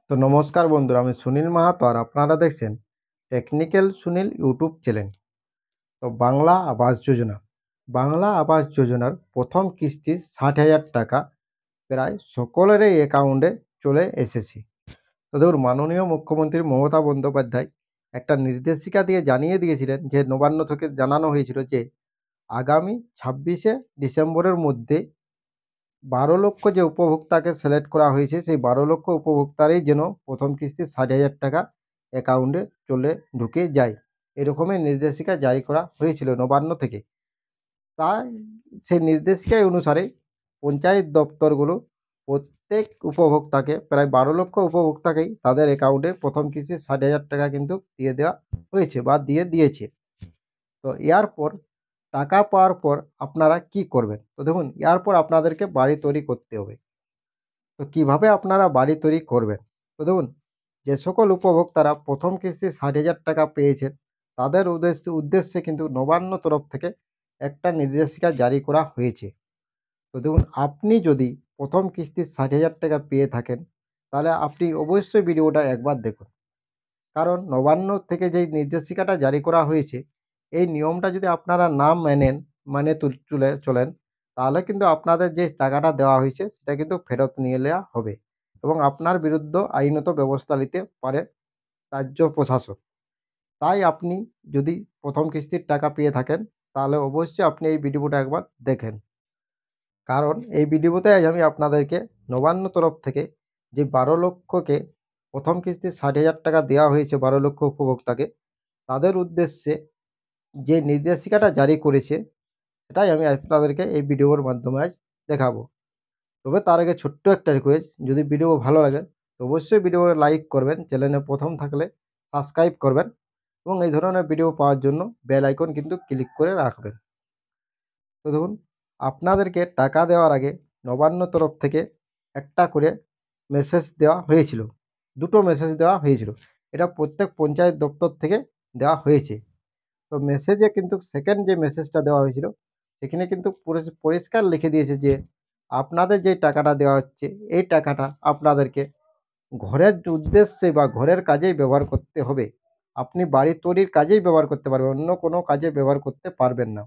তো নমস্কার বন্ধুরা, আমি সুনীল মাহাতো আর আপনারা দেখছেন টেকনিক্যাল সুনীল ইউটিউব চ্যানেল। তো বাংলা আবাস যোজনার প্রথম কিস্তি ৬০,০০০ টাকা প্রায় সকলেরই অ্যাকাউন্টে চলে এসেছে। তো দেখুন, মাননীয় মুখ্যমন্ত্রী মমতা বন্দ্যোপাধ্যায় একটা নির্দেশিকা দিয়ে জানিয়ে দিয়েছিলেন যে নবান্ন থেকে জানানো হয়েছিল যে আগামী ২৬শে ডিসেম্বরের মধ্যে ১২ লক্ষ যে উপভোক্তাকে সিলেক্ট করা হয়েছে, সেই ১২ লক্ষ উপভোক্তারই যেন প্রথম কিস্তি ৬০,০০০ টাকা অ্যাকাউন্টে ঢুকে যায়, এরকমই নির্দেশিকা জারি করা হয়েছিল নবান্ন থেকে। তাই সেই নির্দেশিকা অনুসারে পঞ্চায়েত দপ্তরগুলো প্রত্যেক উপভোক্তাকে, প্রায় ১২ লক্ষ উপভোক্তাকেই তাদের অ্যাকাউন্টে প্রথম কিস্তি ৬০,০০০ টাকা কিন্তু দিয়ে দেওয়া হয়েছে বা দিয়ে দিয়েছে। তো এরপর টাকা পাওয়ার পর আপনারা কি করবেন? তো দেখুন, এরপর আপনাদেরকে বাড়ি তৈরি করতে হবে। তো কিভাবে আপনারা বাড়ি তৈরি করবেন? তো দেখুন, যে সকল উপভোক্তারা প্রথম কিস্তি ৬০,০০০ টাকা পেয়েছেন, তাদের উদ্দেশ্যে কিন্তু নবান্ন তরফ থেকে একটা নির্দেশিকা জারি করা হয়েছে। তো দেখুন, আপনি যদি প্রথম কিস্তির ৬০,০০০ টাকা পেয়ে থাকেন, তাহলে আপনি অবশ্যই ভিডিওটা একবার দেখুন। কারণ নবান্ন থেকে যেই নির্দেশিকাটা জারি করা হয়েছে, এই নিয়মটা যদি আপনারা না মানে চলেন, তাহলে কিন্তু আপনাদের যে টাকাটা দেওয়া হয়েছে সেটা কিন্তু ফেরত নিয়ে নেওয়া হবে এবং আপনার বিরুদ্ধে আইনত ব্যবস্থা নিতে পারে রাজ্য প্রশাসন। তাই আপনি যদি প্রথম কিস্তির টাকা পেয়ে থাকেন, তাহলে অবশ্যই আপনি এই ভিডিওটা একবার দেখেন। কারণ এই ভিডিওতে আজ আমি আপনাদেরকে নবান্ন তরফ থেকে যে ১২ লক্ষকে প্রথম কিস্তি ৬০,০০০ টাকা দেওয়া হয়েছে ১২ লক্ষ উপভোক্তাকে, তাদের উদ্দেশ্যে যে নির্দেশিকাটা জারি করেছে, সেটাই আমি আপনাদেরকে এই ভিডিওর মাধ্যমে আজ দেখাবো। তবে তার আগে ছোট্ট একটা রিকোয়েস্ট, যদি ভিডিও ভালো লাগে তো অবশ্যই ভিডিও লাইক করবেন, চ্যানেলে প্রথম থাকলে সাবস্ক্রাইব করবেন এবং এই ধরনের ভিডিও পাওয়ার জন্য বেল আইকন কিন্তু ক্লিক করে রাখবেন। তো দেখুন, আপনাদেরকে টাকা দেওয়ার আগে নবান্ন তরফ থেকে একটা করে মেসেজ দেওয়া হয়েছিল, দুটো মেসেজ দেওয়া হয়েছিল। এটা প্রত্যেক পঞ্চায়েত দপ্তর থেকে দেওয়া হয়েছে। তো মেসেজে কিন্তু সেকেন্ড যে মেসেজটা দেওয়া হয়েছিল, সেখানে কিন্তু পরিষ্কার লিখে দিয়েছে যে আপনাদের যে টাকাটা দেওয়া হচ্ছে, এই টাকাটা আপনাদেরকে ঘরের উদ্দেশ্যে বা ঘরের কাজেই ব্যবহার করতে হবে। আপনি বাড়ি তৈরির কাজেই ব্যবহার করতে পারবেন, অন্য কোনো কাজে ব্যবহার করতে পারবেন না।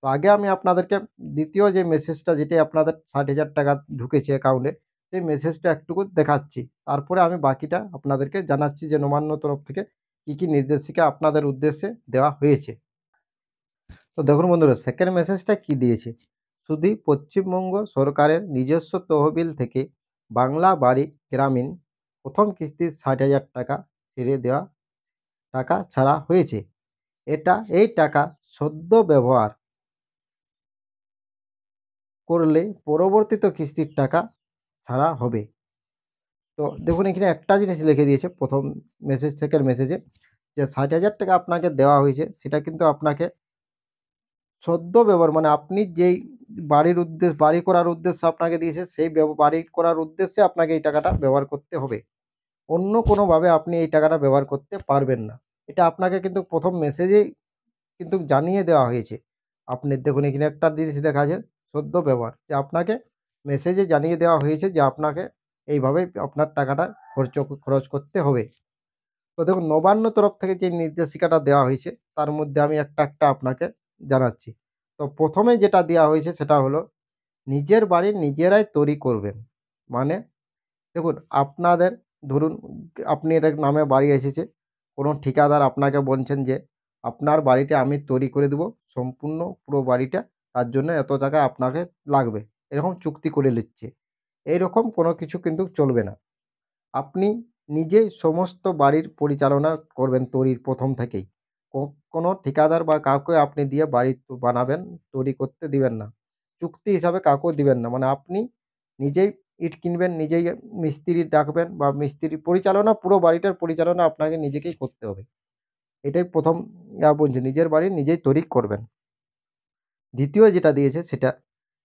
তো আগে আমি আপনাদেরকে দ্বিতীয় যে মেসেজটা, যেটি আপনাদের ৬০,০০০ টাকা ঢুকেছে অ্যাকাউন্টে, সেই মেসেজটা একটুকু দেখাচ্ছি। তারপরে আমি বাকিটা আপনাদেরকে জানাচ্ছি যে নবান্ন তরফ থেকে কী কী নির্দেশিকা আপনাদের উদ্দেশ্যে দেওয়া হয়েছে। তো দেখুন বন্ধুরা, সেকেন্ড মেসেজটা কি দিয়েছে, শুধু পশ্চিমবঙ্গ সরকারের নিজস্ব তহবিল থেকে বাংলা বাড়ি গ্রামীণ প্রথম কিস্তির ৬০,০০০ টাকা ছেড়ে দেওয়া টাকা ছাড়া হয়েছে। এই টাকা সদ্য ব্যবহার করলে পরবর্তীতে কিস্তির টাকা ছাড়া হবে। তো দেখুন, এখানে একটা জিনিস লিখে দিয়েছে প্রথম মেসেজ, সেকেন্ড মেসেজে, যে ৬০,০০০ টাকা আপনাকে দেওয়া হয়েছে, সেটা কিন্তু আপনাকে সদ্য ব্যবহার, মানে আপনি যেই বাড়ি করার উদ্দেশ্যে আপনাকে দিয়েছে, সেই বাড়ি করার উদ্দেশ্যে আপনাকে এই টাকাটা ব্যবহার করতে হবে। অন্য কোনোভাবে আপনি এই টাকাটা ব্যবহার করতে পারবেন না। এটা আপনাকে কিন্তু প্রথম মেসেজেই কিন্তু জানিয়ে দেওয়া হয়েছে। আপনি দেখুন, এখানে একটা জিনিস দেখা আছে, সদ্য ব্যবহার, যে আপনাকে মেসেজে জানিয়ে দেওয়া হয়েছে যে আপনাকে এইভাবে আপনার টাকাটা খরচ করতে হবে। তো দেখুন, নবান্ন তরফ থেকে যে নির্দেশিকাটা দেওয়া হয়েছে, তার মধ্যে আমি একটা আপনাকে জানাচ্ছি। তো প্রথমে যেটা দেওয়া হয়েছে সেটা হলো নিজের বাড়ি নিজেরাই তৈরি করবেন। মানে দেখুন, আপনাদের ধরুন আপনি এর নামে বাড়ি এসেছে, কোনো ঠিকাদার আপনাকে বলছেন যে আপনার বাড়িটা আমি তৈরি করে দেবো, সম্পূর্ণ পুরো বাড়িটা, তার জন্য এত টাকা আপনাকে লাগবে, এরকম চুক্তি করে নিচ্ছে। এইরকম কোনো কিছু কিন্তু চলবে না। আপনি নিজেই সমস্ত বাড়ির পরিচালনা করবেন তৈরির প্রথম থেকেই। কোনো ঠিকাদার বা কাউকে আপনি দিয়ে বাড়ি বানাবেন, তৈরি করতে দিবেন না। চুক্তি হিসাবে কাউকেও দিবেন না। মানে আপনি নিজেই ইট কিনবেন, নিজেই মিস্ত্রি ডাকবেন বা মিস্ত্রি পরিচালনা, পুরো বাড়িটার পরিচালনা আপনাকে নিজেকেই করতে হবে। এটাই প্রথম বলছি, নিজের বাড়ি নিজেই তৈরি করবেন। দ্বিতীয় যেটা দিয়েছে সেটা,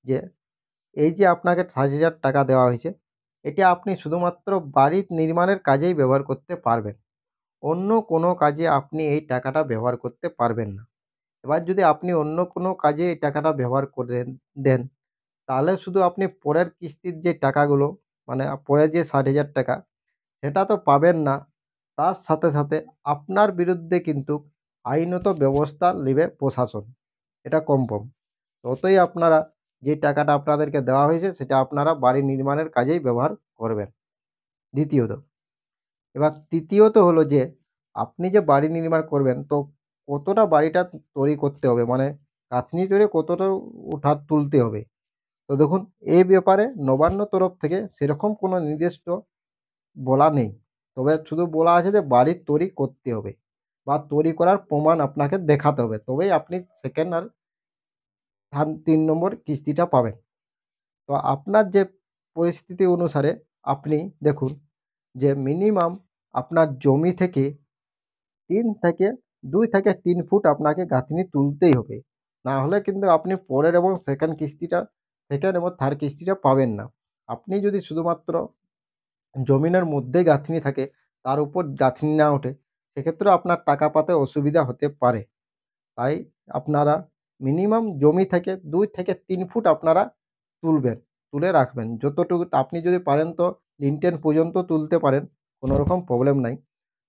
যে এই যে আপনাকে ৬০,০০০ টাকা দেওয়া হয়েছে, এটা আপনি শুধুমাত্র বাড়ি নির্মাণের কাজেই ব্যবহার করতে পারবেন। অন্য কোনো কাজে আপনি এই টাকাটা ব্যবহার করতে পারবেন না। এবার যদি আপনি অন্য কোনো কাজে এই টাকাটা ব্যবহার দেন, তাহলে শুধু আপনি পরের কিস্তির যে টাকাগুলো, মানে পরের যে ৬০,০০০ টাকা, সেটা তো পাবেন না, তার সাথে সাথে আপনার বিরুদ্ধে কিন্তু আইনত ব্যবস্থা নেবে প্রশাসন, এটা কনফার্ম। ততই আপনারা যে টাকাটা আপনাদেরকে দেওয়া হয়েছে সেটা আপনারা বাড়ি নির্মাণের কাজেই ব্যবহার করবেন। দ্বিতীয়ত, এবার তৃতীয়ত হলো যে আপনি যে বাড়ি নির্মাণ করবেন, তো কতটা বাড়িটা তৈরি করতে হবে, মানে গাঁথনি করে কতটা তুলতে হবে। তো দেখুন, এই ব্যাপারে নবান্ন তরফ থেকে সেরকম কোনো নির্দিষ্ট বলা নেই, তবে শুধু বলা আছে যে বাড়ি তৈরি করতে হবে বা তৈরি করার প্রমাণ আপনাকে দেখাতে হবে, তবেই আপনি সেকেন্ড আর 3 নম্বর কিস্তিটা পাবেন। তো আপনার যে পরিস্থিতি অনুসারে আপনি দেখুন যে মিনিমাম আপনার জমি থেকে 2 থেকে 3 ফুট আপনাকে গাঁথনি তুলতেই হবে, না হলে কিন্তু আপনি পরের এবং সেকেন্ড এবং থার্ড কিস্তিটা পাবেন না। আপনি যদি শুধুমাত্র জমিনের মধ্যে গাঁথনি থাকে, তার উপর গাঁথনি না ওঠে, সেক্ষেত্রে আপনার টাকা পাতে অসুবিধা হতে পারে। তাই আপনারা মিনিমাম জমি থেকে 2 থেকে 3 ফুট আপনারা তুলবেন, তুলে রাখবেন। যতটুকু আপনি যদি পারেন তো লিন্টেল পর্যন্ত তুলতে পারেন, কোনো রকম প্রবলেম নাই।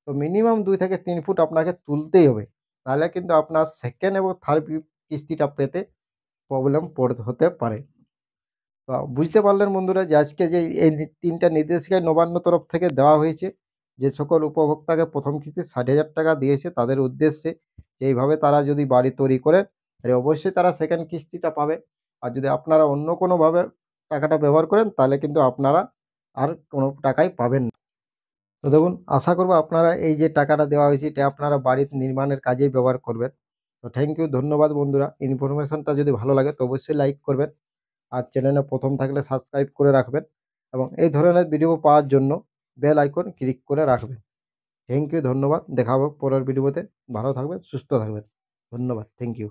তো মিনিমাম 2 থেকে 3 ফুট আপনাকে তুলতেই হবে, নাহলে কিন্তু আপনার সেকেন্ড এবং থার্ড কিস্তিটা পেতে প্রবলেম হতে পারে। তো বুঝতে পারলেন বন্ধুরা যে আজকে যে এই 3টা নির্দেশিকায় নবান্ন তরফ থেকে দেওয়া হয়েছে, যে সকল উপভোক্তাকে প্রথম কিস্তি 60,000 টাকা দিয়েছে তাদের উদ্দেশ্যে, যে এইভাবে তারা যদি বাড়ি তৈরি করেন তাহলে অবশ্যই তারা সেকেন্ড কিস্তিটা পাবে। আর যদি আপনারা অন্য কোনোভাবে টাকাটা ব্যবহার করেন তাহলে কিন্তু আপনারা আর কোনো টাকাই পাবেন না। তো দেখুন, আশা করব আপনারা এই যে টাকাটা দেওয়া হয়েছে এটা আপনারা বাড়ির নির্মাণের কাজেই ব্যবহার করবেন। তো থ্যাংক ইউ, ধন্যবাদ বন্ধুরা। ইনফরমেশনটা যদি ভালো লাগে তো অবশ্যই লাইক করবেন, আর চ্যানেলে প্রথম থাকলে সাবস্ক্রাইব করে রাখবেন, এবং এই ধরনের ভিডিও পাওয়ার জন্য বেল আইকন ক্লিক করে রাখবেন। থ্যাংক ইউ, ধন্যবাদ। দেখা হবে পরের ভিডিওতে। ভালো থাকবেন, সুস্থ থাকবেন। ধন্যবাদ, থ্যাংক ইউ।